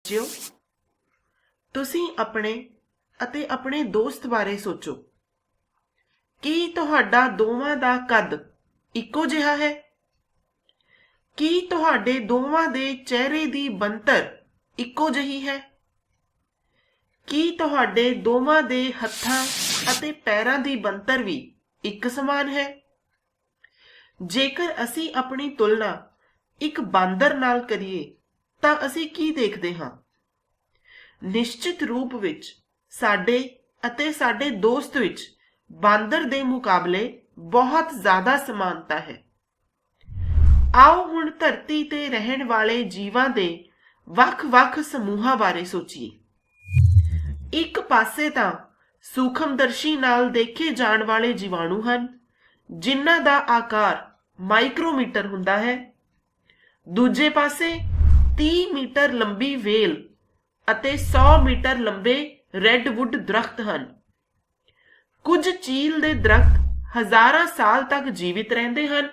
ਜਿਓ ਤੁਸੀਂ ਆਪਣੇ ਅਤੇ ਆਪਣੇ ਦੋਸਤ ਬਾਰੇ ਸੋਚੋ। ਕੀ ਤੁਹਾਡਾ ਦੋਵਾਂ ਦਾ ਕੱਦ ਇੱਕੋ ਜਿਹਾ ਹੈ? ਕੀ ਤੁਹਾਡੇ ਦੋਵਾਂ ਦੇ ਚਿਹਰੇ ਦੀ ਬਣਤਰ ਇੱਕੋ ਜਿਹੀ ਹੈ? ਕੀ ਤੁਹਾਡੇ ਦੋਵਾਂ ਦੇ ਹੱਥਾਂ ਅਤੇ ਪੈਰਾਂ ਦੀ ਬਣਤਰ ਵੀ ਇੱਕ ਸਮਾਨ ਹੈ? ਜੇਕਰ ਅਸੀਂ ਆਪਣੀ ਤੁਲਨਾ ਇੱਕ ਬਾਂਦਰ ਨਾਲ ਕਰੀਏ ਤਾਂ ਅਸੀਂ ਕੀ ਦੇਖਦੇ ਹਾਂ? ਨਿਸ਼ਚਿਤ ਰੂਪ ਵਿੱਚ ਸਾਡੇ ਅਤੇ ਸਾਡੇ ਦੋਸਤ ਵਿੱਚ ਬਾਂਦਰ ਦੇ ਮੁਕਾਬਲੇ ਬਹੁਤ ਜ਼ਿਆਦਾ ਸਮਾਨਤਾ ਹੈ। ਆਓ ਹੁਣ ਧਰਤੀ ਤੇ ਰਹਿਣ ਵਾਲੇ ਜੀਵਾਂ ਦੇ ਵੱਖ-ਵੱਖ ਸਮੂਹਾਂ ਬਾਰੇ ਸੋਚੀਏ। ਇੱਕ ਪਾਸੇ ਤਾਂ ਸੂਖਮਦਰਸ਼ੀ ਨਾਲ ਦੇਖੇ ਜਾਣ ਵਾਲੇ ਜੀਵਾਣੂ ਹਨ, ਜਿਨ੍ਹਾਂ ਦਾ ਆਕਾਰ ਮਾਈਕਰੋਮੀਟਰ ਹੁੰਦਾ ਹੈ। ਦੂਜੇ ਪਾਸੇ 30 ਮੀਟਰ ਲੰਬੀ ਵੇਲ ਅਤੇ 100 ਮੀਟਰ ਲੰਬੇ ਰੈੱਡਵੁੱਡ ਦਰਖਤ ਹਨ। ਕੁਝ ਚੀਲ ਦੇ ਦਰਖਤ ਹਜ਼ਾਰਾਂ ਸਾਲ ਤੱਕ ਜੀਵਿਤ ਰਹਿੰਦੇ ਹਨ,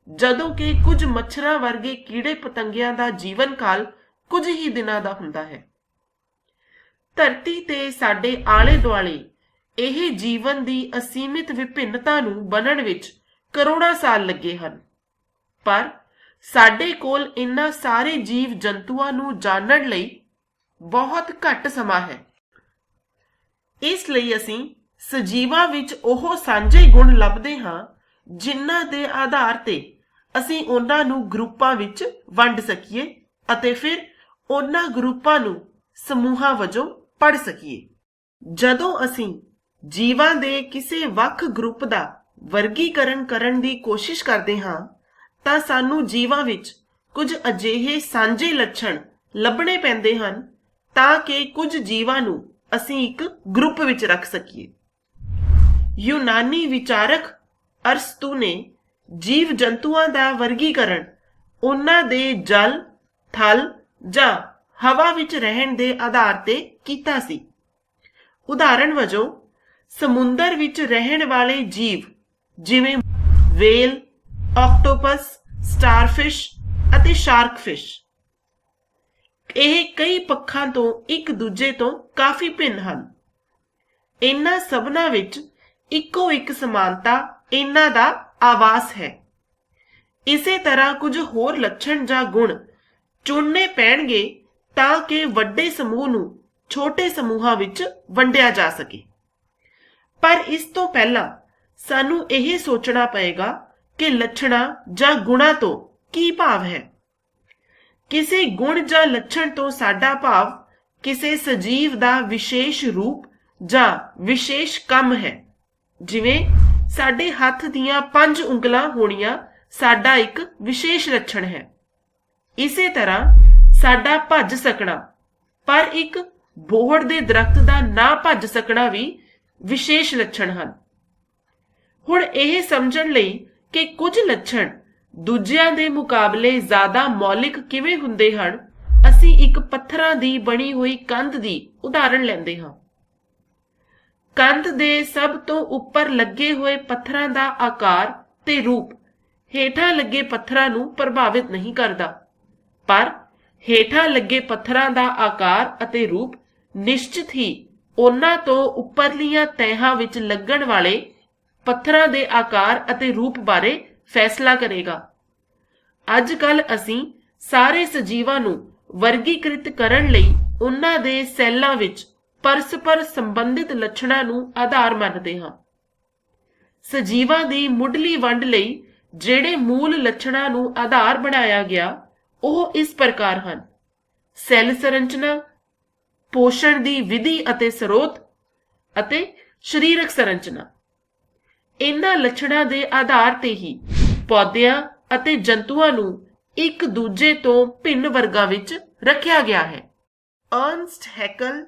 ਜਦੋਂ ਕਿ ਕੁਝ ਮੱਛਰਾਂ ਵਰਗੇ ਕੀੜੇ ਪਤੰਗਿਆਂ ਦਾ ਜੀਵਨ ਕਾਲ ਕੁਝ ਹੀ ਦਿਨਾਂ ਦਾ ਹੁੰਦਾ ਹੈ। ਧਰਤੀ ਤੇ ਸਾਡੇ ਆਲੇ ਦੁਆਲੇ ਇਹ ਜੀਵਨ ਦੀ ਅਸੀਮਿਤ ਵਿਭਿੰਨਤਾ ਨੂੰ ਬਣਨ ਵਿੱਚ ਕਰੋੜਾਂ ਸਾਲ ਲੱਗੇ ਹਨ, ਪਰ ਸਾਡੇ ਕੋਲ ਇਨ੍ਹਾਂ ਸਾਰੇ ਜੀਵ ਜੰਤੂਆਂ ਨੂੰ ਜਾਣਨ ਲਈ ਬਹੁਤ ਘੱਟ ਸਮਾਂ ਹੈ। ਇਸ ਲਈ ਅਸੀਂ ਸਜੀਵਾਂ ਵਿੱਚ ਉਹ ਸਾਂਝੇ ਗੁਣ ਲੱਭਦੇ ਹਾਂ, ਜਿਨ੍ਹਾਂ ਦੇ ਆਧਾਰ ਤੇ ਅਸੀਂ ਉਹਨਾਂ ਨੂੰ ਗਰੁੱਪਾਂ ਵਿੱਚ ਵੰਡ ਸਕੀਏ ਅਤੇ ਫਿਰ ਉਹਨਾਂ ਗਰੁੱਪਾਂ ਨੂੰ ਸਮੂਹਾਂ ਵਜੋਂ ਪੜ੍ਹ ਸਕੀਏ। ਜਦੋਂ ਅਸੀਂ ਜੀਵਾਂ ਦੇ ਕਿਸੇ ਵੱਖ ਗਰੁੱਪ ਦਾ ਵਰਗੀਕਰਨ ਕਰਨ ਦੀ ਕੋਸ਼ਿਸ਼ ਕਰਦੇ ਹਾਂ ਤਾਂ ਸਾਨੂੰ ਜੀਵਾਂ ਵਿੱਚ ਕੁਝ ਅਜਿਹੇ ਸਾਂਝੇ ਲੱਛਣ ਲੱਭਣੇ ਪੈਂਦੇ ਹਨ ਤਾਂ ਕਿ ਕੁਝ ਜੀਵਾਂ ਨੂੰ ਅਸੀਂ ਇੱਕ ਗਰੁੱਪ ਵਿੱਚ ਰੱਖ ਸਕੀਏ। ਯੂਨਾਨੀ ਵਿਚਾਰਕ ਅਰਸਤੂ ਨੇ ਜੀਵ ਜੰਤੂਆਂ ਦਾ ਵਰਗੀਕਰਨ ਉਹਨਾਂ ਦੇ ਜਲ, ਥਲ ਜਾਂ ਹਵਾ ਵਿੱਚ ਰਹਿਣ ਦੇ ਆਧਾਰ ਤੇ ਕੀਤਾ ਸੀ। ਉਦਾਹਰਣ ਵਜੋਂ ਸਮੁੰਦਰ ਵਿੱਚ ਰਹਿਣ ਵਾਲੇ ਜੀਵ ਜਿਵੇਂ ਵੇਲ, ਆਕਟੋਪਸ, ਸਟਾਰਫਿਸ਼ ਅਤੇ ਸ਼ਾਰਕਫਿਸ਼, ਇਹ ਕਈ ਪੱਖਾਂ ਤੋਂ ਇੱਕ ਦੂਜੇ ਤੋਂ ਕਾਫੀ ਭਿੰਨ ਹਨ। ਇਹਨਾਂ ਸਭਨਾਂ ਵਿੱਚ ਇੱਕੋ ਇੱਕ ਸਮਾਨਤਾ ਇਹਨਾਂ ਦਾ ਆਵਾਸ ਹੈ। ਇਸੇ ਤਰ੍ਹਾਂ ਕੁਝ ਹੋਰ ਲੱਛਣ ਜਾਂ ਗੁਣ ਚੁਣਨੇ ਪੈਣਗੇ ਤਾਂ ਕਿ ਵੱਡੇ ਸਮੂਹ ਨੂੰ ਛੋਟੇ ਸਮੂਹਾਂ ਵਿੱਚ ਵੰਡਿਆ ਜਾ ਸਕੇ। ਪਰ ਇਸ ਤੋਂ ਪਹਿਲਾਂ ਸਾਨੂੰ ਇਹ ਸੋਚਣਾ ਪਏਗਾ ਕਿ ਲੱਛਣਾਂ ਜਾਂ ਗੁਣਾਂ ਤੋਂ ਕੀ ਭਾਵ ਹੈ। ਕਿਸੇ ਗੁਣ ਜਾਂ ਲੱਛਣ ਤੋਂ ਸਾਡਾ ਭਾਵ ਕਿਸੇ ਸਜੀਵ ਦਾ ਵਿਸ਼ੇਸ਼ ਰੂਪ ਜਾਂ ਵਿਸ਼ੇਸ਼ ਕੰਮ ਹੈ। ਜਿਵੇਂ ਸਾਡੇ ਹੱਥ ਦੀਆਂ 5 ਉਂਗਲਾਂ ਹੋਣੀਆਂ ਸਾਡਾ ਇੱਕ ਵਿਸ਼ੇਸ਼ ਲੱਛਣ ਹੈ। ਇਸੇ ਤਰ੍ਹਾਂ ਸਾਡਾ ਭੱਜ ਸਕਣਾ, ਪਰ ਇੱਕ ਬੋਹੜ ਦੇ ਦਰਖਤ ਦਾ ਨਾ ਭੱਜ ਸਕਣਾ ਵੀ ਵਿਸ਼ੇਸ਼ ਲੱਛਣ ਹਨ। ਹੁਣ ਇਹ ਸਮਝਣ ਲਈ ਕਿ ਕੁਝ ਲੱਛਣ ਦੂਜਿਆਂ ਦੇ ਮੁਕਾਬਲੇ ਜ਼ਿਆਦਾ ਮੌਲਿਕ ਕਿਵੇਂ ਹੁੰਦੇ ਹਨ, ਅਸੀਂ ਇੱਕ ਪੱਥਰਾਂ ਦੀ ਬਣੀ ਹੋਈ ਕੰਧ ਦੀ ਉਦਾਹਰਣ ਲੈਂਦੇ ਹਾਂ। ਕੰਧ ਦੇ ਸਭ ਤੋਂ ਉੱਪਰ ਲੱਗੇ ਹੋਏ ਪੱਥਰਾਂ ਦਾ ਆਕਾਰ ਤੇ ਰੂਪ ਹੇਠਾਂ ਲੱਗੇ ਪੱਥਰਾਂ ਨੂੰ ਪ੍ਰਭਾਵਿਤ ਨਹੀਂ ਕਰਦਾ, ਪਰ ਹੇਠਾਂ ਲੱਗੇ ਪੱਥਰਾਂ ਦਾ ਆਕਾਰ ਅਤੇ ਰੂਪ ਨਿਸ਼ਚਿਤ ਹੀ ਉਹਨਾਂ ਤੋਂ ਉੱਪਰਲੀਆਂ ਤਹਿਾਂ ਵਿੱਚ ਲੱਗਣ ਵਾਲੇ ਪੱਥਰਾਂ ਦੇ ਆਕਾਰ ਅਤੇ ਰੂਪ ਬਾਰੇ ਫੈਸਲਾ ਕਰੇਗਾ। ਅੱਜ ਕੱਲ੍ਹ ਅਸੀਂ ਸਾਰੇ ਸਜੀਵਾਂ ਨੂੰ ਵਰਗੀਕ੍ਰਿਤ ਕਰਨ ਲਈ ਉਹਨਾਂ ਦੇ ਸੈੱਲਾਂ ਵਿੱਚ ਪਰਸਪਰ ਸੰਬੰਧਿਤ ਲੱਛਣਾਂ ਨੂੰ ਆਧਾਰ ਮੰਨਦੇ ਹਾਂ। ਸਜੀਵਾਂ ਦੀ ਮੁੱਢਲੀ ਵੰਡ ਲਈ ਜਿਹੜੇ ਮੂਲ ਲੱਛਣਾਂ ਨੂੰ ਆਧਾਰ ਬਣਾਇਆ ਗਿਆ ਉਹ ਇਸ ਪ੍ਰਕਾਰ ਹਨ: ਸੈੱਲ ਸੰਰਚਨਾ, ਪੋਸ਼ਣ ਦੀ ਵਿਧੀ ਅਤੇ ਸਰੋਤ ਅਤੇ ਸਰੀਰਕ ਸੰਰਚਨਾ। ਇਹਨਾਂ ਲੱਛਣਾਂ ਦੇ ਆਧਾਰ ਤੇ ਹੀ ਪੌਦਿਆਂ ਅਤੇ ਜੰਤੂਆਂ ਨੂੰ ਇੱਕ ਦੂਜੇ ਤੋਂ ਭਿੰਨ ਵਰਗਾਂ ਵਿੱਚ ਰੱਖਿਆ ਗਿਆ ਹੈ। ਅਰਨਸਟ ਹੈਕਲ,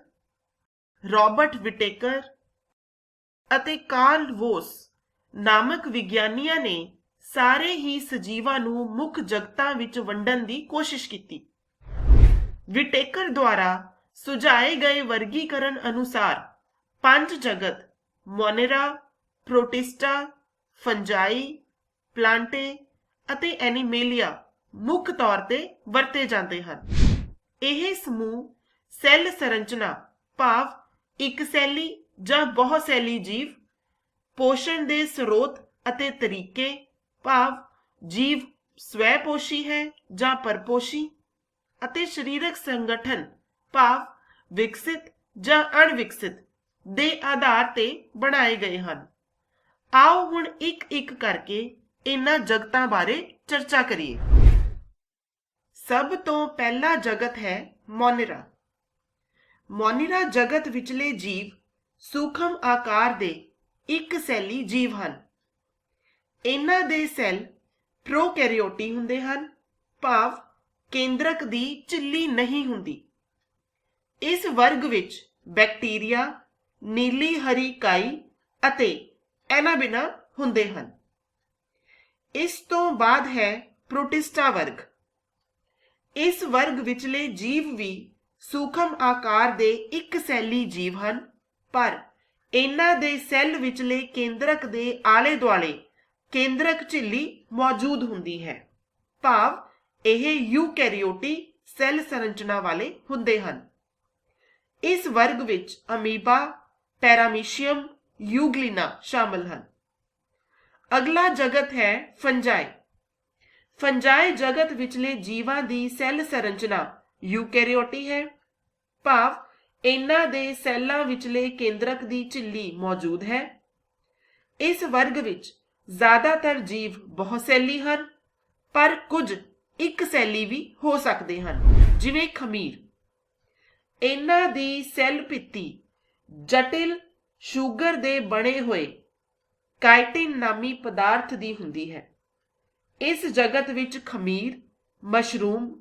ਰਾਬਰਟ ਵਿਟੇਕਰ ਅਤੇ ਕਾਰਲ ਵੋਸ ਨਾਮਕ ਵਿਗਿਆਨੀਆਂ ਨੇ ਸਾਰੇ ਹੀ ਸਜੀਵਾਂ ਨੂੰ ਮੁੱਖ ਜਗਤਾਂ ਵਿੱਚ ਵੰਡਣ ਦੀ ਕੋਸ਼ਿਸ਼ ਕੀਤੀ। ਵਿਟੇਕਰ ਦੁਆਰਾ ਸੁਝਾਏ ਗਏ ਵਰਗੀਕਰਨ ਅਨੁਸਾਰ 5 ਜਗਤ ਮੋਨੇਰਾ, ਪ੍ਰੋਟਿਸਟਾ, ਫੰਜਾਈ, ਪਲਾਂਟੇ ਅਤੇ ਐਨੀਮੇਲੀਆ ਮੁੱਖ ਤੌਰ ਤੇ ਵਰਤੇ ਜਾਂਦੇ ਹਨ। ਇਹ ਸਮੂਹ ਸੈੱਲ ਸੰਰਚਨਾ ਭਾਵ ਇੱਕ ਸੈਲੀ ਜਾਂ ਬਹੁਸੈਲੀ ਜੀਵ, ਪੋਸ਼ਣ ਦੇ ਸਰੋਤ ਅਤੇ ਤਰੀਕੇ ਭਾਵ ਜੀਵ ਸਵੈਪੋਸ਼ੀ ਹੈ ਜਾਂ ਪਰਪੋਸ਼ੀ, ਅਤੇ ਸਰੀਰਕ ਸੰਗਠਨ ਭਾਵ ਵਿਕਸਿਤ ਜਾਂ ਅਣਵਿਕਸਿਤ ਦੇ ਆਧਾਰ ਤੇ ਬਣਾਏ ਗਏ ਹਨ। ਆਓ ਹੁਣ ਇੱਕ ਇੱਕ ਕਰਕੇ ਇਹਨਾਂ ਜਗਤਾਂ ਬਾਰੇ ਚਰਚਾ ਕਰੀਏ। ਸਭ ਤੋਂ ਪਹਿਲਾ ਜਗਤ ਹੈ ਮੋਨਿਰਾ। ਮੋਨਿਰਾ ਜਗਤ ਵਿਚਲੇ ਜੀਵ ਸੂਖਮ ਆਕਾਰ ਦੇ ਇੱਕ ਸੈਲੀ ਜੀਵ ਹਨ। ਇਹਨਾਂ ਦੇ ਸੈੱਲ ਪ੍ਰੋਕੈਰੀਓਟੀ ਹੁੰਦੇ ਹਨ, ਭਾਵ ਕੇਂਦਰਕ ਦੀ ਝਿੱਲੀ ਨਹੀਂ ਹੁੰਦੀ। ਇਸ ਵਰਗ ਵਿੱਚ ਬੈਕਟੀਰੀਆ, ਨੀਲੀ ਹਰੀ ਕਾਈ ਅਤੇ ਐਨਾਬਿਨਾ ਹੁੰਦੇ ਹਨ। ਇਸ ਤੋਂ ਬਾਅਦ ਹੈ ਪ੍ਰੋਟਿਸਟਾ ਵਰਗ। ਇਸ ਵਰਗ ਵਿਚਲੇ ਜੀਵ ਵੀ ਸੂਖਮ ਆਕਾਰ ਦੇ ਇੱਕ ਸੈਲੀ ਜੀਵ ਹਨ, ਪਰ ਇਹਨਾਂ ਦੇ ਸੈੱਲ ਵਿਚਲੇ ਕੇਂਦਰਕ ਦੇ ਆਲੇ ਦੁਆਲੇ ਕੇਂਦਰਕ ਝਿੱਲੀ ਮੌਜੂਦ ਹੁੰਦੀ ਹੈ, ਭਾਵ ਇਹ ਯੂਕੈਰੀਓਟੀ ਸੈੱਲ ਸੰਰਚਨਾ ਵਾਲੇ ਹੁੰਦੇ ਹਨ। ਇਸ ਵਰਗ ਵਿੱਚ ਅਮੀਬਾ, ਪੈਰਾਮੀਸ਼ੀਅਮ, ਯੂਗਲੀਨਾ ਸ਼ਾਮਲ ਹਨ। ਅਗਲਾ ਜਗਤ ਹੈ ਫੰਜਾਈ। ਫੰਜਾਈ ਜਗਤ ਵਿਚਲੇ ਜੀਵਾਂ ਦੀ ਸੈੱਲ ਸੰਰਚਨਾ ਯੂਕੈਰੀਓਟੀ ਹੈ, ਭਾਵ ਇਹਨਾਂ ਦੇ ਸੈੱਲਾਂ ਵਿਚਲੇ ਕੇਂਦਰਕ ਦੀ ਝਿੱਲੀ ਮੌਜੂਦ ਹੈ। ਇਸ ਵਰਗ ਵਿੱਚ ਜ਼ਿਆਦਾਤਰ ਜੀਵ ਬਹੁਸੈਲੀ ਹਨ, ਪਰ ਕੁਝ ਇੱਕ ਸੈਲੀ ਵੀ ਹੋ ਸਕਦੇ ਹਨ, ਜਿਵੇਂ ਖਮੀਰ। ਇਹਨਾਂ ਦੀ ਸੈੱਲ ਭਿੱਤੀ ਜਟਿਲ ਸ਼ੂਗਰ ਦੇ ਬਣੇ ਹੋਏ ਕਾਈਟਿਨ ਨਾਮੀ ਪਦਾਰਥ ਦੀ ਹੁੰਦੀ ਹੈ। ਇਸ ਜਗਤ ਵਿੱਚ ਖਮੀਰ, ਮਸ਼ਰੂਮ,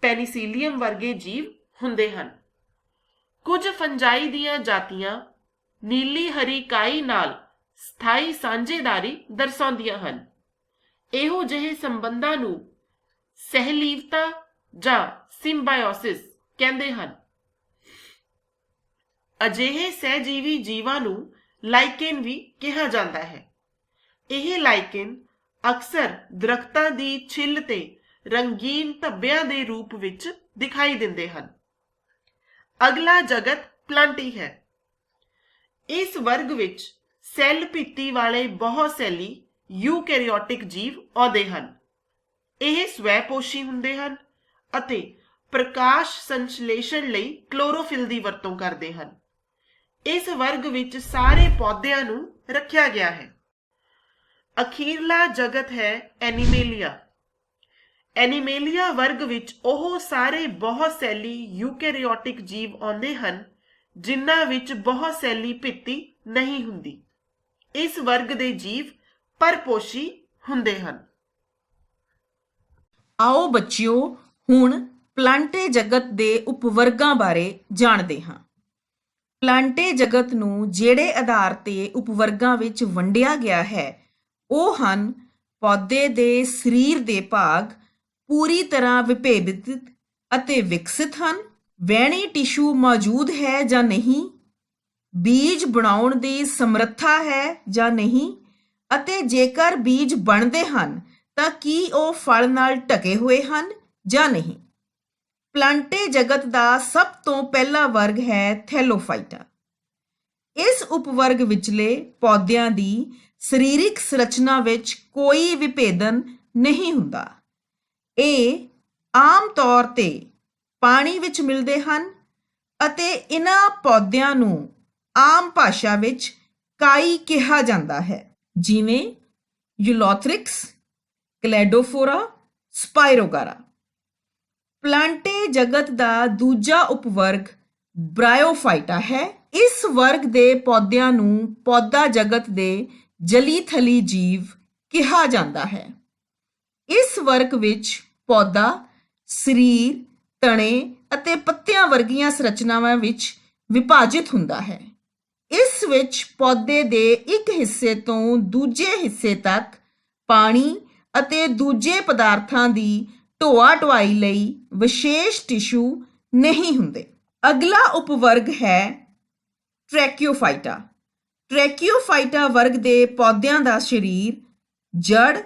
ਪੈਨੀਸੀਲੀਅਮ ਵਰਗੇ ਜੀਵ ਹੁੰਦੇ ਹਨ। ਕੁਝ ਫੰਜਾਈ ਦੀਆਂ ਜਾਤੀਆਂ ਨੀਲੀ ਹਰੀ ਕਾਈ ਨਾਲ ਸਥਾਈ ਸਾਂਝੇਦਾਰੀ ਦਰਸਾਉਂਦੀਆਂ ਹਨ। ਇਹੋ ਜਿਹੇ ਸੰਬੰਧਾਂ ਨੂੰ ਸਹਿਲੀਵਤਾ ਜਾਂ ਸਿੰਬਾਇਓਸਿਸ ਕਹਿੰਦੇ ਹਨ। ਅਜਿਹੇ ਸਹਿਜੀਵੀ ਜੀਵਾਂ ਨੂੰ ਲਾਈਕੇਨ ਵੀ ਕਿਹਾ ਜਾਂਦਾ ਹੈ। ਇਹ ਲਾਈਕੇਨ ਅਕਸਰ ਦਰਖਤਾਂ ਦੀ ਛਿੱਲ ਤੇ ਰੰਗੀਨ ਧੱਬਿਆਂ ਦੇ ਰੂਪ ਵਿੱਚ ਦਿਖਾਈ ਦਿੰਦੇ ਹਨ। ਅਗਲਾ ਜਗਤ ਪਲਾਂਟੀ ਹੈ। ਇਸ ਵਰਗ ਵਿੱਚ ਸੈੱਲ ਭਿੱਤੀ ਵਾਲੇ ਬਹੁਸੈਲੀ ਯੂਕੈਰੀਓਟਿਕ ਜੀਵ ਆਉਂਦੇ ਹਨ। ਇਹ ਸਵੈਪੋਸ਼ੀ ਹੁੰਦੇ ਹਨ ਅਤੇ ਪ੍ਰਕਾਸ਼ ਸੰਸ਼ਲੇਸ਼ਣ ਲਈ ਕਲੋਰੋਫਿਲ ਦੀ ਵਰਤੋਂ ਕਰਦੇ ਹਨ। ਇਸ ਵਰਗ ਵਿੱਚ ਸਾਰੇ ਪੌਦਿਆਂ ਨੂੰ ਰੱਖਿਆ ਗਿਆ ਹੈ। ਅਖੀਰਲਾ ਜਗਤ ਹੈ ਐਨੀਮੇਲੀਆ। ਐਨੀਮੇਲੀਆ ਵਰਗ ਵਿੱਚ ਉਹ ਸਾਰੇ ਬਹੁਸੈਲੀ ਯੂਕੈਰੀਓਟਿਕ ਜੀਵ ਆਉਂਦੇ ਹਨ ਜਿਨ੍ਹਾਂ ਵਿੱਚ ਬਹੁਸੈਲੀ ਭਿੱਤੀ ਨਹੀਂ ਹੁੰਦੀ। ਇਸ ਵਰਗ ਦੇ ਜੀਵ ਪਰਪੋਸ਼ੀ ਹੁੰਦੇ ਹਨ। ਆਓ ਬੱਚਿਓ ਹੁਣ ਪਲਾਂਟੇ ਜਗਤ ਦੇ ਉਪਵਰਗਾਂ ਬਾਰੇ ਜਾਣਦੇ ਹਾਂ। ਪਲਾਂਟੇ ਜਗਤ ਨੂੰ ਜਿਹੜੇ ਆਧਾਰ ਤੇ ਉਪਵਰਗਾਂ ਵਿੱਚ ਵੰਡਿਆ ਗਿਆ ਹੈ ਉਹ ਹਨ ਪੌਦੇ ਦੇ ਸਰੀਰ ਦੇ ਭਾਗ ਪੂਰੀ ਤਰ੍ਹਾਂ ਵਿਭੇਦਿਤ ਅਤੇ ਵਿਕਸਿਤ ਹਨ, ਵਹਿਣੀ ਟਿਸ਼ੂ ਮੌਜੂਦ ਹੈ ਜਾਂ ਨਹੀਂ, ਬੀਜ ਬਣਾਉਣ ਦੀ ਸਮਰੱਥਾ ਹੈ ਜਾਂ ਨਹੀਂ, ਅਤੇ ਜੇਕਰ ਬੀਜ ਬਣਦੇ ਹਨ ਤਾਂ ਕੀ ਉਹ ਫਲ ਨਾਲ ਢਕੇ ਹੋਏ ਹਨ ਜਾਂ ਨਹੀਂ। ਪਲਾਂਟੇ ਜਗਤ ਦਾ ਸਭ ਤੋਂ ਪਹਿਲਾ ਵਰਗ ਹੈ ਥੈਲੋਫਾਈਟਾ। ਇਸ ਉਪਵਰਗ ਵਿਚਲੇ ਪੌਦਿਆਂ ਦੀ ਸਰੀਰਕ ਸੰਰਚਨਾ ਵਿੱਚ ਕੋਈ ਵਿਭੇਦਨ ਨਹੀਂ ਹੁੰਦਾ। ਇਹ ਆਮ ਤੌਰ ਤੇ ਪਾਣੀ ਵਿੱਚ ਮਿਲਦੇ ਹਨ ਅਤੇ ਇਹਨਾਂ ਪੌਦਿਆਂ ਨੂੰ ਆਮ ਭਾਸ਼ਾ ਵਿੱਚ ਕਾਈ ਕਿਹਾ ਜਾਂਦਾ ਹੈ, ਜਿਵੇਂ ਯੂਲੋਥ੍ਰਿਕਸ, ਕਲੈਡੋਫੋਰਾ, ਸਪਾਇਰੋਗਾਰਾ। ਪਲਾਂਟੇ ਜਗਤ ਦਾ ਦੂਜਾ ਉਪਵਰਗ ਬ੍ਰਾਇਓਫਾਈਟਾ ਹੈ। ਇਸ ਵਰਗ ਦੇ ਪੌਦਿਆਂ ਨੂੰ ਪੌਦਾ ਜਗਤ ਦੇ ਜਲੀ ਥਲੀ ਜੀਵ ਕਿਹਾ ਜਾਂਦਾ ਹੈ। ਇਸ ਵਰਗ ਵਿੱਚ ਪੌਦਾ ਸਰੀਰ, ਤਣੇ ਅਤੇ ਪੱਤਿਆਂ ਵਰਗੀਆਂ ਸੰਰਚਨਾਵਾਂ ਵਿੱਚ ਵਿਭਾਜਿਤ ਹੁੰਦਾ ਹੈ। ਇਸ ਵਿੱਚ ਪੌਦੇ ਦੇ ਇੱਕ ਹਿੱਸੇ ਤੋਂ ਦੂਜੇ ਹਿੱਸੇ ਤੱਕ ਪਾਣੀ ਅਤੇ ਦੂਜੇ ਪਦਾਰਥਾਂ ਦੀ ਢੋਆ ਢੁਆਈ ਲਈ ਵਿਸ਼ੇਸ਼ ਟਿਸ਼ੂ ਨਹੀਂ ਹੁੰਦੇ। ਅਗਲਾ ਉਪਵਰਗ ਹੈ ਟ੍ਰੈਕਿਓਫਾਈਟਾ। ਟ੍ਰੈਕਿਓਫਾਈਟਾ ਵਰਗ ਦੇ ਪੌਦਿਆਂ ਦਾ ਸਰੀਰ ਜੜ,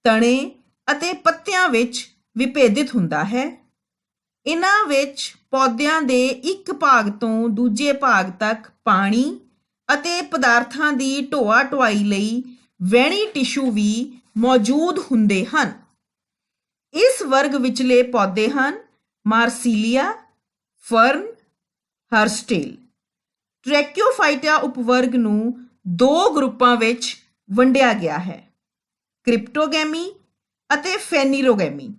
ਤਣੇ ਅਤੇ ਪੱਤਿਆਂ ਵਿੱਚ ਵਿਭੇਦਿਤ ਹੁੰਦਾ ਹੈ। ਇਹਨਾਂ ਵਿੱਚ ਪੌਦਿਆਂ ਦੇ ਇੱਕ ਭਾਗ ਤੋਂ ਦੂਜੇ ਭਾਗ ਤੱਕ ਪਾਣੀ ਅਤੇ ਪਦਾਰਥਾਂ ਦੀ ਢੋਆ ਢੁਆਈ ਲਈ ਵਹਿਣੀ ਟਿਸ਼ੂ ਵੀ ਮੌਜੂਦ ਹੁੰਦੇ ਹਨ। ਇਸ ਵਰਗ ਵਿਚਲੇ ਪੌਦੇ ਹਨ ਮਾਰਸੀਲੀਆ, ਫਰਨ, ਹਰਸਟੇਲ। ਟ੍ਰੈਕਿਓਫਾਈਟਾ ਉਪਵਰਗ ਨੂੰ ਦੋ ਗਰੁੱਪਾਂ ਵਿੱਚ ਵੰਡਿਆ ਗਿਆ ਹੈ, ਕ੍ਰਿਪਟੋਗੈਮੀ ਅਤੇ ਫੈਨੀਰੋਗੈਮੀ।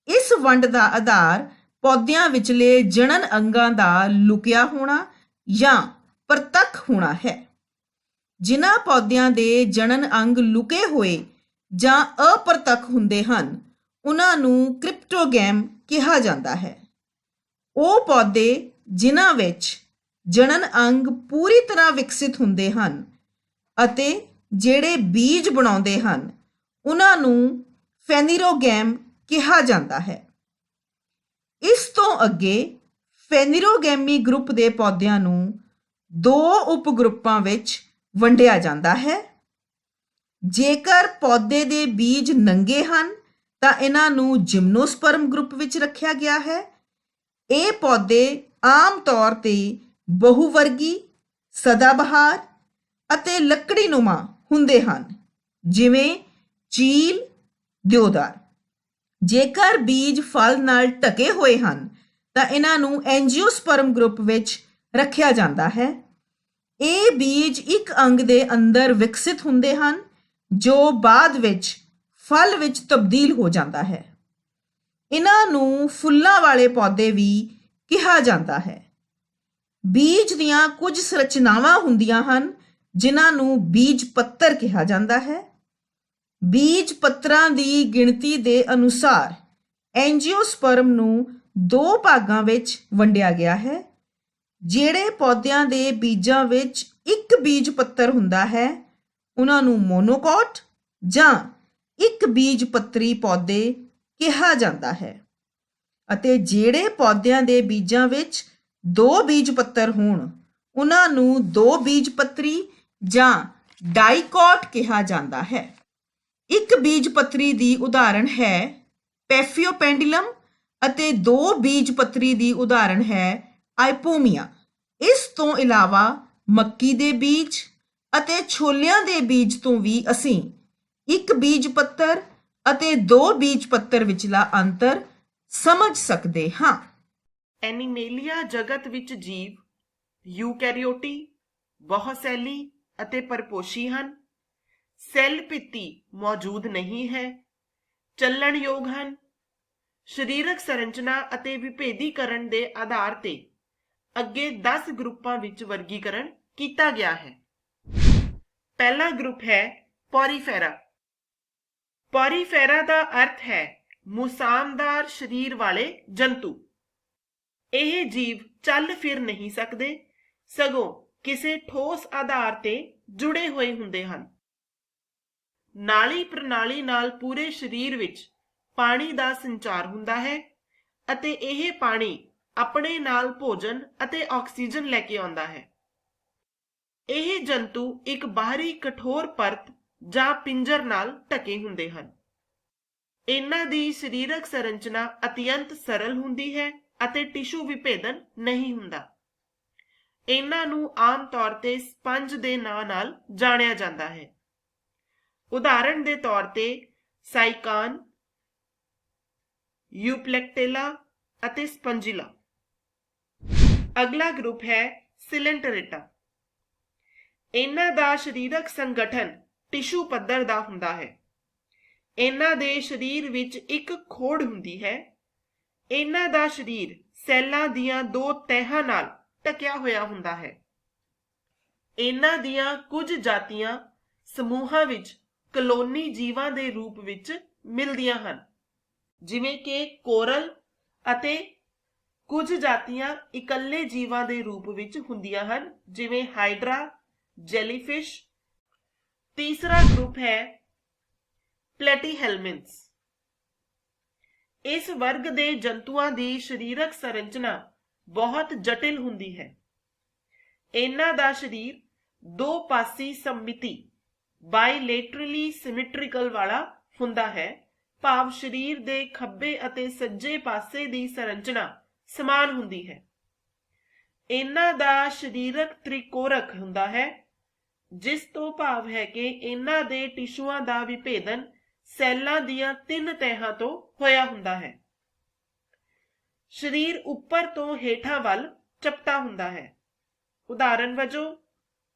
ਇਸ ਵੰਡ ਦਾ ਆਧਾਰ ਪੌਦਿਆਂ ਵਿਚਲੇ ਜਣਨ ਅੰਗਾਂ ਦਾ ਲੁਕਿਆ ਹੋਣਾ ਜਾਂ ਪ੍ਰਤੱਖ ਹੋਣਾ ਹੈ। ਜਿਨ੍ਹਾਂ ਪੌਦਿਆਂ ਦੇ ਜਣਨ ਅੰਗ ਲੁਕੇ ਹੋਏ ਜਾਂ ਅਪ੍ਰਤੱਖ ਹੁੰਦੇ ਹਨ, ਉਹਨਾਂ ਨੂੰ ਕ੍ਰਿਪਟੋਗੈਮ ਕਿਹਾ ਜਾਂਦਾ ਹੈ। ਉਹ ਪੌਦੇ ਜਿਨ੍ਹਾਂ ਵਿੱਚ ਜਣਨ ਅੰਗ ਪੂਰੀ ਤਰ੍ਹਾਂ ਵਿਕਸਿਤ ਹੁੰਦੇ ਹਨ ਅਤੇ ਜਿਹੜੇ ਬੀਜ ਬਣਾਉਂਦੇ ਹਨ, ਉਹਨਾਂ ਨੂੰ ਫੈਨੀਰੋਗੈਮ ਕਿਹਾ ਜਾਂਦਾ ਹੈ। ਇਸ ਤੋਂ ਅੱਗੇ ਫੈਨੀਰੋਗੈਮੀ ਗਰੁੱਪ ਦੇ ਪੌਦਿਆਂ ਨੂੰ ਦੋ ਉਪ ਗਰੁੱਪਾਂ ਵਿੱਚ ਵੰਡਿਆ ਜਾਂਦਾ ਹੈ। ਜੇਕਰ ਪੌਦੇ ਦੇ ਬੀਜ ਨੰਗੇ ਹਨ ਤਾਂ ਇਹਨਾਂ ਨੂੰ ਜਿਮਨੋਸਪਰਮ ਗਰੁੱਪ ਵਿੱਚ ਰੱਖਿਆ ਗਿਆ ਹੈ। ਇਹ ਪੌਦੇ ਆਮ ਤੌਰ ਤੇ ਬਹੁਵਰਗੀ, ਸਦਾਬਹਾਰ ਅਤੇ ਲੱਕੜੀਨੁਮਾ ਹੁੰਦੇ ਹਨ, ਜਿਵੇਂ ਚੀਲ, ਦਿਓਦਾਰ। ਜੇਕਰ ਬੀਜ ਫਲ ਨਾਲ ਢਕੇ ਹੋਏ ਹਨ ਤਾਂ ਇਹਨਾਂ ਨੂੰ ਐਂਜੀਓਸਪਰਮ ਗਰੁੱਪ ਵਿੱਚ ਰੱਖਿਆ ਜਾਂਦਾ ਹੈ। ਇਹ ਬੀਜ ਇੱਕ ਅੰਗ ਦੇ ਅੰਦਰ ਵਿਕਸਿਤ ਹੁੰਦੇ ਹਨ ਜੋ ਬਾਅਦ ਵਿੱਚ ਫਲ ਵਿੱਚ ਤਬਦੀਲ ਹੋ ਜਾਂਦਾ ਹੈ। ਇਹਨਾਂ ਨੂੰ ਫੁੱਲਾਂ ਵਾਲੇ ਪੌਦੇ ਵੀ ਕਿਹਾ ਜਾਂਦਾ ਹੈ। ਬੀਜ ਦੀਆਂ ਕੁਝ ਸੰਰਚਨਾਵਾਂ ਹੁੰਦੀਆਂ ਹਨ ਜਿਨ੍ਹਾਂ ਨੂੰ ਬੀਜ ਪੱਤਰ ਕਿਹਾ ਜਾਂਦਾ ਹੈ। ਬੀਜ ਪੱਤਰਾਂ ਦੀ ਗਿਣਤੀ ਦੇ ਅਨੁਸਾਰ ਐਂਜੀਓਸਪਰਮ ਨੂੰ ਦੋ ਭਾਗਾਂ ਵਿੱਚ ਵੰਡਿਆ ਗਿਆ ਹੈ। ਜਿਹੜੇ ਪੌਦਿਆਂ ਦੇ ਬੀਜਾਂ ਵਿੱਚ ਇੱਕ ਬੀਜ ਪੱਤਰ ਹੁੰਦਾ ਹੈ, ਉਹਨਾਂ ਨੂੰ ਮੋਨੋਕੌਟ ਜਾਂ ਇੱਕ ਬੀਜ ਪੱਤਰੀ ਪੌਦੇ ਕਿਹਾ ਜਾਂਦਾ ਹੈ, ਅਤੇ ਜਿਹੜੇ ਪੌਦਿਆਂ ਦੇ ਬੀਜਾਂ ਵਿੱਚ ਦੋ ਬੀਜ ਪੱਤਰ ਹੋਣ, ਉਹਨਾਂ ਨੂੰ ਦੋ ਬੀਜ ਪੱਤਰੀ ਜਾਂ ਡਾਈਕੌਟ ਕਿਹਾ ਜਾਂਦਾ ਹੈ। ਇੱਕ ਬੀਜ ਪੱਤਰੀ ਦੀ ਉਦਾਹਰਣ ਹੈ ਪੈਫੀਓਪੈਂਡਿਲਮ ਅਤੇ ਦੋ ਬੀਜ ਪੱਤਰੀ ਦੀ ਉਦਾਹਰਣ ਹੈ ਆਈਪੋਮੀਆ। ਇਸ ਤੋਂ ਇਲਾਵਾ ਮੱਕੀ ਦੇ ਬੀਜ ਅਤੇ ਛੋਲਿਆਂ ਦੇ ਬੀਜ ਤੋਂ ਵੀ ਅਸੀਂ ਇੱਕ ਬੀਜ ਪੱਤਰ ਅਤੇ ਦੋ ਬੀਜ ਪੱਤਰ ਵਿਚਲਾ ਅੰਤਰ ਸਮਝ ਸਕਦੇ ਹਾਂ। ਐਨੀਮੇਲੀਆ ਜਗਤ ਵਿੱਚ ਜੀਵ ਯੂਕੈਰੀਓਟੀ, ਬਹੁਸੈਲੀ ਅਤੇ ਪਰਪੋਸ਼ੀ ਹਨ। ਸੈੱਲ ਭਿੱਤੀ ਮੌਜੂਦ ਨਹੀਂ ਹੈ, ਚੱਲਣਯੋਗ ਹਨ। ਸਰੀਰਕ ਸੰਰਚਨਾ ਅਤੇ ਵਿਭੇਦੀਕਰਨ ਦੇ ਆਧਾਰ ਤੇ ਅੱਗੇ 10 ਗਰੁੱਪਾਂ ਵਿੱਚ ਵਰਗੀਕਰਨ ਕੀਤਾ ਗਿਆ ਹੈ। ਪਹਿਲਾ ਗਰੁੱਪ ਹੈ ਪੋਰੀਫੇਰਾ। ਪੋਰੀਫੇਰਾ ਦਾ ਅਰਥ ਹੈ ਮੁਸਾਮਦਾਰ ਸਰੀਰ ਵਾਲੇ ਜੰਤੂ। ਇਹ ਜੀਵ ਚੱਲ ਫਿਰ ਨਹੀਂ ਸਕਦੇ, ਸਗੋਂ ਕਿਸੇ ਠੋਸ ਆਧਾਰ ਤੇ ਜੁੜੇ ਹੋਏ ਹੁੰਦੇ ਹਨ। ਨਾਲੀ ਪ੍ਰਣਾਲੀ ਨਾਲ ਪੂਰੇ ਸਰੀਰ ਵਿੱਚ ਪਾਣੀ ਦਾ ਸੰਚਾਰ ਹੁੰਦਾ ਹੈ ਅਤੇ ਇਹ ਪਾਣੀ ਆਪਣੇ ਨਾਲ ਭੋਜਨ ਅਤੇ ਆਕਸੀਜਨ ਲੈ ਕੇ ਆਉਂਦਾ ਹੈ। ਇਹ ਜੰਤੂ ਇੱਕ ਬਾਹਰੀ ਕਠੋਰ ਪਰਤ ਜਾਂ ਪਿੰਜਰ ਨਾਲ ਢਕੇ ਹੁੰਦੇ ਹਨ। ਇਹਨਾਂ ਦੀ ਸਰੀਰਕ ਸੰਰਚਨਾ ਅਤਿਅੰਤ ਸਰਲ ਹੁੰਦੀ ਹੈ ਅਤੇ ਟਿਸ਼ੂ ਵਿਭੇਦਨ ਨਹੀਂ ਹੁੰਦਾ। ਇਹਨਾਂ ਨੂੰ ਆਮ ਤੌਰ ਤੇ ਸਪੰਜ ਦੇ ਨਾਂ ਨਾਲ ਜਾਣਿਆ ਜਾਂਦਾ ਹੈ। ਉਦਾਹਰਣ ਦੇ ਤੌਰ ਤੇ ਸਾਈਕਾਨ, ਯੂਪਲੈਕਟੇਲਾ ਅਤੇ ਸਪੰਜੀਲਾ। ਅਗਲਾ ਗਰੁੱਪ ਹੈ ਸਿਲੈਂਟਰੇਟਾ। ਇਹਨਾਂ ਦਾ ਸਰੀਰਕ ਸੰਗਠਨ ਟਿਸ਼ੂ ਪੱਧਰ ਦਾ ਹੁੰਦਾ ਹੈ। ਇਹਨਾਂ ਦੇ ਸਰੀਰ ਵਿੱਚ ਇੱਕ ਖੋੜ ਹੁੰਦੀ ਹੈ। ਇਹਨਾਂ ਦਾ ਸਰੀਰ ਸੈੱਲਾਂ ਦੀਆਂ ਦੋ ਤਹਿਾਂ ਨਾਲ ਢਕਿਆ ਹੋਇਆ ਹੁੰਦਾ ਹੈ। ਇਹਨਾਂ ਦੀਆਂ ਕੁਝ ਜਾਤੀਆਂ ਸਮੂਹਾਂ ਵਿੱਚ ਕਲੋਨੀ ਜੀਵਾਂ ਦੇ ਰੂਪ ਵਿੱਚ ਮਿਲਦੀਆਂ ਹਨ, ਜਿਵੇਂ ਕਿ ਕੋਰਲ, ਅਤੇ ਕੁਝ ਜਾਤੀਆਂ ਇਕੱਲੇ ਜੀਵਾਂ ਦੇ ਰੂਪ ਵਿੱਚ ਹੁੰਦੀਆਂ ਹਨ, ਜਿਵੇਂ ਹਾਈਡਰਾ, ਜੈਲੀਫਿਸ਼। ਤੀਸਰਾ ਗਰੁੱਪ ਹੈ ਪਲੇਟੀਹੈਲਮਿਨਥਸ। ਇਸ ਵਰਗ ਦੇ ਜੰਤੂਆਂ ਦੀ ਸਰੀਰਕ ਸੰਰਚਨਾ ਬਹੁਤ ਜਟਿਲ ਹੁੰਦੀ ਹੈ। ਇਹਨਾਂ ਦਾ ਸਰੀਰ ਦੋ ਪਾਸੀ ਸਮਮਿਤੀ ਬਾਈਲੇਟਰਲੀ ਸਿਮੈਟ੍ਰਿਕਲ ਵਾਲਾ ਹੁੰਦਾ ਹੈ ਭਾਵ ਸਰੀਰ ਦੇ ਖੱਬੇ ਅਤੇ ਸੱਜੇ ਪਾਸੇ ਦੀ ਸੰਰਚਨਾ ਸਮਾਨ ਹੁੰਦੀ ਹੈ। ਇਹਨਾਂ ਦਾ ਸਰੀਰਕ ਤ੍ਰਿਕੋਰਕ ਹੁੰਦਾ ਹੈ, ਜਿਸ ਤੋਂ ਭਾਵ ਹੈ ਕਿ ਇਹਨਾਂ ਦੇ ਟਿਸ਼ੂਆਂ ਦਾ ਵਿਭੇਦਨ ਸੈੱਲਾਂ ਦੀਆਂ 3 ਤਹਿਾਂ ਤੋਂ ਹੋਇਆ ਹੁੰਦਾ ਹੈ। ਸਰੀਰ ਉੱਪਰ ਤੋਂ ਹੇਠਾਂ ਵੱਲ ਚਪਟਾ ਹੁੰਦਾ ਹੈ। ਉਦਾਹਰਨ ਵਜੋਂ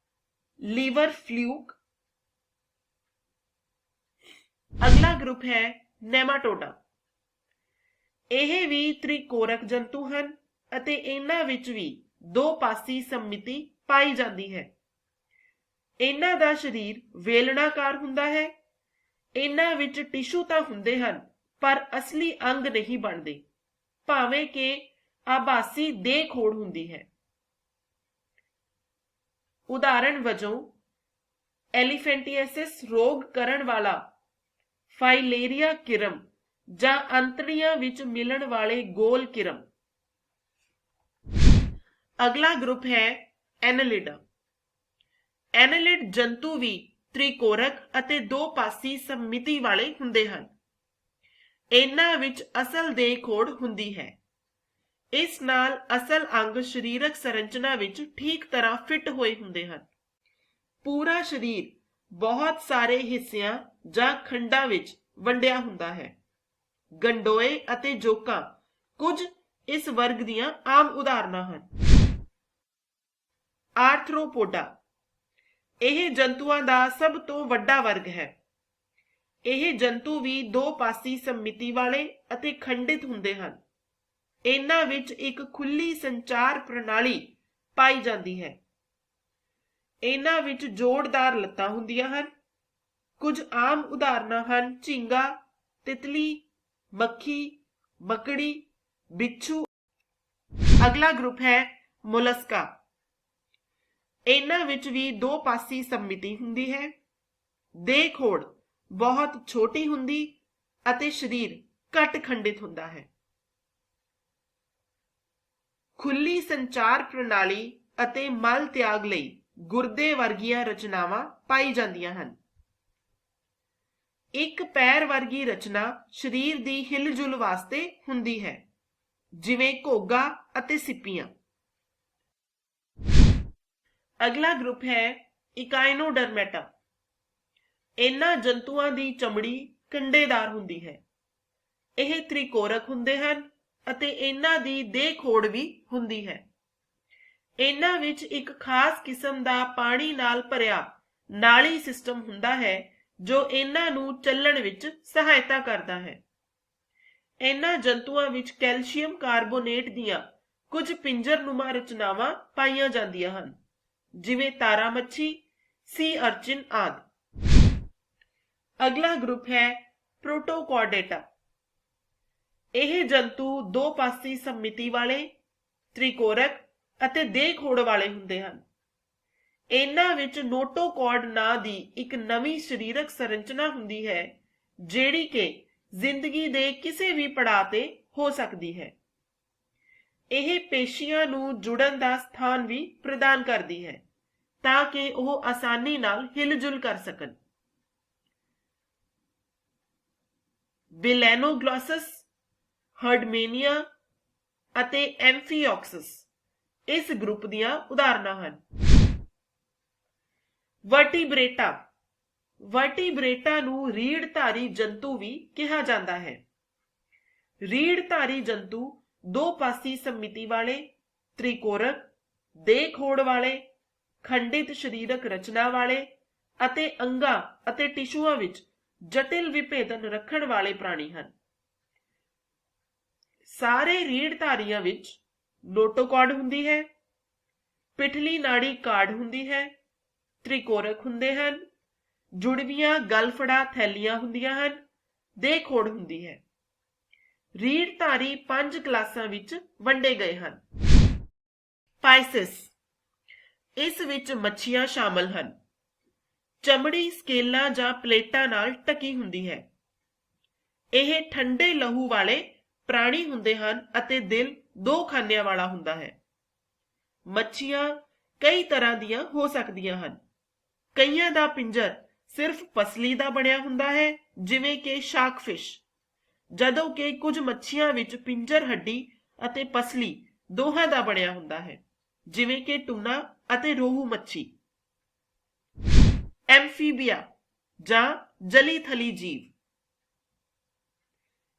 ਲੀਵਰ ਫਲੂਕ। ਅਗਲਾ ਗਰੁੱਪ ਹੈ ਨੈਮਾਟੋਡਾ। ਇਹ ਵੀ ਤ੍ਰਿਕੋਰਕ ਜੰਤੂ ਹਨ ਅਤੇ ਇਹਨਾਂ ਵਿੱਚ ਵੀ 2 ਪਾਸੀ ਸਮਮਿਤੀ ਪਾਈ ਜਾਂਦੀ ਹੈ। ਇਹਨਾਂ ਦਾ ਸਰੀਰ ਵੇਲਣਾਕਾਰ ਹੁੰਦਾ ਹੈ। ਇਹਨਾਂ ਵਿੱਚ ਟਿਸ਼ੂ ਤਾਂ ਹੁੰਦੇ ਹਨ ਪਰ ਅਸਲੀ ਅੰਗ ਨਹੀਂ ਬਣਦੇ, ਭਾਵੇਂ ਕਿ ਆਭਾਸੀ ਦੇਹ ਖੋੜ ਹੁੰਦੀ ਹੈ। ਉਦਾਹਰਨ ਵਜੋਂ ਐਲੀਫੈਂਟੀਐਸਿਸ ਰੋਗ ਕਰਨ ਵਾਲਾ ਫਾਈਲੇਰੀਆ ਕਿਰਮ ਜਾਂ ਅੰਤੜੀਆਂ ਵਿੱਚ ਮਿਲਣ ਵਾਲੇ ਗੋਲ ਕਿਰਮ। ਅਗਲਾ ਗਰੁੱਪ ਹੈ ਐਨੇਲਿਡਾ। ਐਨੇਲਿਡ ਜੰਤੂ ਵੀ ਤ੍ਰਿਕੋਰਕ ਅਤੇ 2 ਪਾਸੀ ਸਮਮਿਤੀ ਵਾਲੇ ਹੁੰਦੇ ਹਨ। ਇਹਨਾਂ ਵਿੱਚ ਅਸਲ ਦੇਹ ਖੋੜ ਹੁੰਦੀ ਹੈ। ਇਸ ਨਾਲ ਅਸਲ ਅੰਗ ਸਰੀਰਕ ਸੰਰਚਨਾ ਵਿੱਚ ਠੀਕ ਤਰ੍ਹਾਂ ਫਿੱਟ ਹੋਏ ਹੁੰਦੇ ਹਨ। ਪੂਰਾ ਸਰੀਰ ਬਹੁਤ ਸਾਰੇ ਹਿੱਸਿਆਂ ਜਾਂ ਖੰਡਾਂ ਵਿੱਚ ਵੰਡਿਆ ਹੁੰਦਾ ਹੈ। ਗੰਡੋਏ ਅਤੇ ਜੋਕਾਂ ਕੁਝ ਇਸ ਵਰਗ ਦੀਆਂ ਆਮ ਉਦਾਹਰਨਾਂ ਹਨ। ਆਰਥਰੋਪੋਡਾ ਇਹ ਜੰਤੂਆਂ ਦਾ ਸਭ ਤੋਂ ਵੱਡਾ ਵਰਗ ਹੈ। ਇਹ ਜੰਤੂ ਵੀ 2 ਪਾਸੀ ਸਮਮਿਤੀ ਵਾਲੇ ਅਤੇ ਖੰਡਿਤ ਹੁੰਦੇ ਹਨ। ਇਹਨਾਂ ਵਿੱਚ ਇੱਕ ਖੁੱਲੀ ਸੰਚਾਰ ਪ੍ਰਣਾਲੀ ਪਾਈ ਜਾਂਦੀ ਹੈ। ਇਹਨਾਂ ਵਿੱਚ ਜੋੜਦਾਰ ਲੱਤਾਂ ਹੁੰਦੀਆਂ ਹਨ। ਕੁਝ ਆਮ ਉਦਾਹਰਨਾਂ ਹਨ ਝੀਂਗਾ, ਤਿਤਲੀ, ਮੱਖੀ, ਮੱਕੜੀ, ਬਿੱਛੂ। ਅਗਲਾ ਗਰੁੱਪ ਹੈ ਮੋਲਸਕਾ। ਇਹਨਾਂ ਵਿੱਚ ਵੀ 2 ਪਾਸੀ ਸਮਮਿਤੀ ਹੁੰਦੀ ਹੈ। ਦੇਹ ਖੋੜ ਬਹੁਤ ਛੋਟੀ ਹੁੰਦੀ ਅਤੇ ਸਰੀਰ ਘੱਟ ਖੰਡਿਤ ਹੁੰਦਾ ਹੈ। ਖੁੱਲੀ ਸੰਚਾਰ ਪ੍ਰਣਾਲੀ ਅਤੇ ਮਲ ਤਿਆਗ ਲਈ ਗੁਰਦੇ ਵਰਗੀਆਂ ਰਚਨਾਵਾਂ ਪਾਈ ਜਾਂਦੀਆਂ ਹਨ। ਇੱਕ ਪੈਰ ਵਰਗੀ ਰਚਨਾ ਸਰੀਰ ਦੀ ਹਿਲਜੁਲ ਵਾਸਤੇ ਹੁੰਦੀ ਹੈ, ਜਿਵੇਂ ਘੋਗਾ ਅਤੇ ਸਿੱਪੀਆਂ। ਅਗਲਾ ਗਰੁੱਪ ਹੈ ਇਕਾਇਨੋਡਰਮੇਟਾ। ਇਹਨਾਂ ਜੰਤੂਆਂ ਦੀ ਚਮੜੀ ਕੰਡੇਦਾਰ ਹੁੰਦੀ ਹੈ। ਇਹ ਤ੍ਰਿਕੋਰਕ ਹੁੰਦੇ ਹਨ ਅਤੇ ਇਹਨਾਂ ਦੀ ਦੇਹ ਖੋੜ ਵੀ ਹੁੰਦੀ ਹੈ। ਇਹਨਾਂ ਵਿੱਚ ਇੱਕ ਖਾਸ ਕਿਸਮ ਦਾ ਪਾਣੀ ਨਾਲ ਭਰਿਆ ਨਾਲੀ ਸਿਸਟਮ ਹੁੰਦਾ ਹੈ ਜੋ ਇਹਨਾਂ ਨੂੰ ਚੱਲਣ ਵਿੱਚ ਸਹਾਇਤਾ ਕਰਦਾ ਹੈ। ਇਹਨਾਂ ਜੰਤੂਆਂ ਵਿੱਚ ਕੈਲਸ਼ੀਅਮ ਕਾਰਬੋਨੇਟ ਦੀਆਂ ਕੁਝ ਪਿੰਜਰਨੁਮਾ ਰਚਨਾਵਾਂ ਪਾਈਆਂ ਜਾਂਦੀਆਂ ਹਨ, ਜਿਵੇਂ ਤਾਰਾ ਮੱਛੀ, ਸੀ ਅਰਚਿਨ ਆਦਿ। ਅਗਲਾ ਗਰੁੱਪ ਹੈ ਪ੍ਰੋਟੋਕੌਰਡੇਟਾ। ਇਹ ਜੰਤੂ 2 ਪਾਸੀ ਸਮਮਿਤੀ ਵਾਲੇ, ਤ੍ਰਿਕੋਰਕ ਅਤੇ ਦੇਹ ਖੋੜ ਵਾਲੇ ਹੁੰਦੇ ਹਨ। ਇਹਨਾਂ ਵਿੱਚ ਨੋਟੋਕੌਰਡ ਨਾਂ ਦੀ ਇੱਕ ਨਵੀਂ ਸਰੀਰਕ ਸੰਰਚਨਾ ਹੁੰਦੀ ਹੈ, ਜਿਹੜੀ ਕਿ ਜ਼ਿੰਦਗੀ ਦੇ ਕਿਸੇ ਵੀ ਪੜਾਅ ਤੇ ਹੋ ਸਕਦੀ ਹੈ। ਇਹ ਪੇਸ਼ੀਆਂ ਨੂੰ ਜੁੜਨ ਦਾ ਸਥਾਨ ਵੀ ਪ੍ਰਦਾਨ ਕਰਦੀ ਹੈ ਤਾਂ ਕਿ ਉਹ ਆਸਾਨੀ ਨਾਲ ਹਿਲਜੁਲ ਕਰ ਸਕਣ। ਬਿਲੈਨੋਗਲੋਸਸ, ਹਰਡਮੇਨੀਆ ਅਤੇ ਐਂਫੀਓਕਸਸ ਇਸ ਗਰੁੱਪ ਦੀਆਂ ਉਦਾਹਰਨਾਂ ਹਨ। ਵਰਟੀਬ੍ਰੇਟਾ। ਵਰਟੀਬ੍ਰੇਟਾ ਨੂੰ ਰੀੜ੍ਹਧਾਰੀ ਜੰਤੂ ਵੀ ਕਿਹਾ ਜਾਂਦਾ ਹੈ। ਰੀੜ੍ਹਧਾਰੀ ਜੰਤੂ 2 ਪਾਸੀ ਸਮਮਿਤੀ ਵਾਲੇ, ਤ੍ਰਿਕੋਰਕ, ਦੇਹ ਖੋੜ ਵਾਲੇ, ਖੰਡਿਤ ਸਰੀਰਕ ਰਚਨਾ ਵਾਲੇ ਅਤੇ ਅੰਗਾਂ ਅਤੇ ਟਿਸ਼ੂਆਂ ਵਿੱਚ ਜਟਿਲ ਵਿਭੇਦਨ ਰੱਖਣ ਵਾਲੇ ਪ੍ਰਾਣੀ ਹਨ। ਸਾਰੇ ਰੀੜ੍ਹਧਾਰੀਆਂ ਵਿੱਚ ਨੋਟੋਕੌਰਡ ਹੁੰਦੀ ਹੈ, ਪਿਠਲੀ ਨਾੜੀ ਕਾਰਡ ਹੁੰਦੀ ਹੈ, ਤ੍ਰਿਕੋਰਕ ਹੁੰਦੇ ਹਨ, ਜੁੜਵੀਆਂ ਗਲਫੜਾ ਥੈਲੀਆਂ ਹੁੰਦੀਆਂ ਹਨ, ਦੇਹ ਖੋੜ ਹੁੰਦੀ ਹੈ। ਰੀੜ੍ਹਧਾਰੀ 5 ਕਲਾਸਾਂ ਵਿੱਚ ਵੰਡੇ ਗਏ ਹਨ। ਪਾਈਸਿਸ। ਇਸ ਵਿੱਚ ਮੱਛੀਆਂ ਸ਼ਾਮਲ ਹਨ। ਚਮੜੀ ਸਕੇਲਾਂ ਜਾਂ ਪਲੇਟਾਂ ਨਾਲ ਢਕੀ ਹੁੰਦੀ ਹੈ। ਇਹ ਠੰਡੇ ਲਹੂ ਵਾਲੇ ਪ੍ਰਾਣੀ ਹੁੰਦੇ ਹਨ ਅਤੇ ਦਿਲ 2 ਖਾਨਿਆਂ ਵਾਲਾ ਹੁੰਦਾ ਹੈ। ਮੱਛੀਆਂ ਕਈ ਤਰ੍ਹਾਂ ਦੀਆਂ ਹੋ ਸਕਦੀਆਂ ਹਨ। ਕਈਆਂ ਦਾ ਪਿੰਜਰ ਸਿਰਫ ਪਸਲੀ ਦਾ ਬਣਿਆ ਹੁੰਦਾ ਹੈ, ਜਿਵੇਂ ਕਿ ਸ਼ਾਰਕਫਿਸ਼, ਜਦੋਂ ਕਿ ਕੁਝ ਮੱਛੀਆਂ ਵਿੱਚ ਪਿੰਜਰ ਹੱਡੀ ਅਤੇ ਪਸਲੀ ਦੋਹਾਂ ਦਾ ਬਣਿਆ ਹੁੰਦਾ ਹੈ, ਜਿਵੇਂ ਕਿ ਟੂਨਾ ਅਤੇ ਰੋਹੂ ਮੱਛੀ। ਐਮਫੀਬੀਆ ਜਾਂ ਜਲੀ ਥਲੀ ਜੀਵ।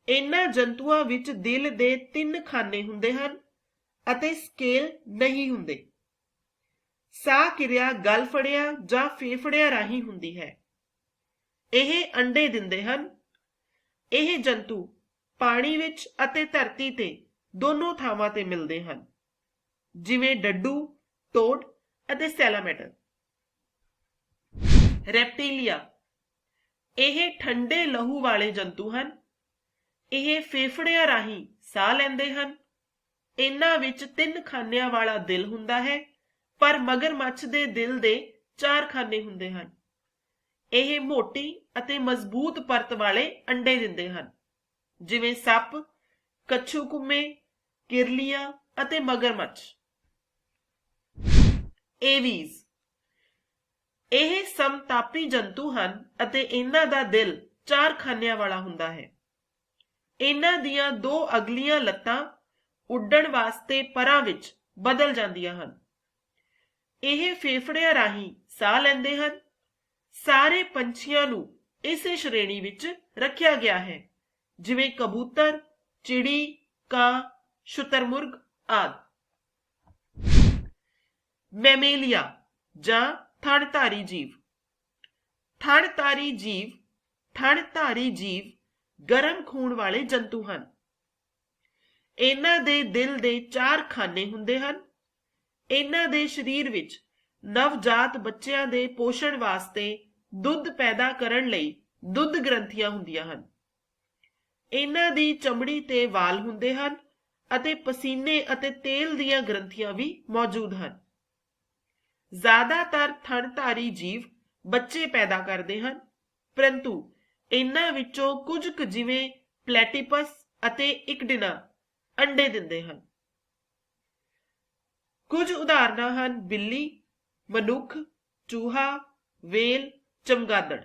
ਇਹਨਾਂ ਜੰਤੂਆਂ ਵਿੱਚ ਦਿਲ ਦੇ 3 ਖਾਨੇ ਹੁੰਦੇ ਹਨ ਅਤੇ ਸਕੇਲ ਨਹੀਂ ਹੁੰਦੇ। ਸਾਹ ਕਿਰਿਆ ਗਲ ਫੜਿਆਂ ਜਾਂ ਫੇਫੜਿਆਂ ਰਾਹੀਂ ਹੁੰਦੀ ਹੈ। ਇਹ ਅੰਡੇ ਦਿੰਦੇ ਹਨ। ਇਹ ਜੰਤੂ ਪਾਣੀ ਵਿੱਚ ਅਤੇ ਧਰਤੀ ਤੇ ਦੋਨੋਂ ਥਾਵਾਂ ਤੇ ਮਿਲਦੇ ਹਨ, ਜਿਵੇਂ ਡੱਡੂ, ਟੋਡ ਅਤੇ ਸੈਲਾਮੈਂਡਰ। ਰੈਪਟੀਲੀਆ। ਇਹ ਠੰਡੇ ਲਹੂ ਵਾਲੇ ਜੰਤੂ ਹਨ। ਇਹ ਫੇਫੜਿਆਂ ਰਾਹੀਂ ਸਾਹ ਲੈਂਦੇ ਹਨ। ਇਹਨਾਂ ਵਿੱਚ 3 ਖਾਨਿਆਂ ਵਾਲਾ ਦਿਲ ਹੁੰਦਾ ਹੈ, ਪਰ ਮਗਰਮੱਛ ਦੇ ਦਿਲ ਦੇ 4 ਖਾਨੇ ਹੁੰਦੇ ਹਨ। ਇਹ ਮੋਟੀ ਅਤੇ ਮਜ਼ਬੂਤ ਪਰਤ ਵਾਲੇ ਅੰਡੇ ਦਿੰਦੇ ਹਨ, ਜਿਵੇਂ ਸੱਪ, ਕੱਛੂ-ਕੁੰਮੇ, ਕਿਰਲੀਆਂ ਅਤੇ ਮਗਰਮੱਛ। ਏਵੀਜ਼। ਇਹ ਸਮਤਾਪੀ ਜੰਤੂ ਹਨ ਅਤੇ ਇਹਨਾਂ ਦਾ ਦਿਲ 4 ਖਾਨਿਆਂ ਵਾਲਾ ਹੁੰਦਾ ਹੈ। ਇਹਨਾਂ ਦੀਆਂ 2 ਅਗਲੀਆਂ ਲੱਤਾਂ ਉੱਡਣ ਵਾਸਤੇ ਪਰਾਂ ਵਿੱਚ ਬਦਲ ਜਾਂਦੀਆਂ ਹਨ। ਇਹ ਫੇਫੜਿਆਂ ਰਾਹੀਂ ਸਾਹ ਲੈਂਦੇ ਹਨ। ਸਾਰੇ ਪੰਛੀਆਂ ਨੂੰ ਇਸੇ ਸ਼੍ਰੇਣੀ ਵਿੱਚ ਰੱਖਿਆ ਗਿਆ ਹੈ, ਜਿਵੇਂ ਕਬੂਤਰ, ਚਿੜੀ, ਕਾਂ, ਸ਼ੁਤਰਮੁਰਗ ਆਦਿ। ਮੈਮੇਲੀਆ ਜਾਂ ਥਣਧਾਰੀ ਜੀਵ। ਥਣਧਾਰੀ ਜੀਵ ਗਰਮ ਖੂਨ ਵਾਲੇ ਜੰਤੂ ਹਨ। ਇਹਨਾਂ ਦੇ ਦਿਲ ਦੇ 4 ਖਾਨੇ ਹੁੰਦੇ ਹਨ। ਇਹਨਾਂ ਦੇ ਸਰੀਰ ਵਿੱਚ ਨਵਜਾਤ ਬੱਚਿਆਂ ਦੇ ਪੋਸ਼ਣ ਵਾਸਤੇ ਦੁੱਧ ਪੈਦਾ ਕਰਨ ਲਈ ਦੁੱਧ ਗ੍ਰੰਥੀਆਂ ਹੁੰਦੀਆਂ ਹਨ। ਇਹਨਾਂ ਦੀ ਚਮੜੀ ਤੇ ਵਾਲ ਹੁੰਦੇ ਹਨ ਅਤੇ ਪਸੀਨੇ ਅਤੇ ਤੇਲ ਦੀਆਂ ਗ੍ਰੰਥੀਆਂ ਵੀ ਮੌਜੂਦ ਹਨ। ਜ਼ਿਆਦਾਤਰ ਥਣਧਾਰੀ ਜੀਵ ਬੱਚੇ ਪੈਦਾ ਕਰਦੇ ਹਨ, ਪਰੰਤੂ ਇਹਨਾਂ ਵਿੱਚੋਂ ਕੁਝ ਕੁ ਜਿਵੇਂ ਪਲੈਟੀਪਸ ਅਤੇ ਇਕਡਿਨਾ ਅੰਡੇ ਦਿੰਦੇ ਹਨ। ਕੁਝ ਉਦਾਹਰਨਾਂ ਹਨ ਬਿੱਲੀ, ਮਨੁੱਖ, ਚੂਹਾ, ਵੇਲ, ਚਮਗਾਦੜ।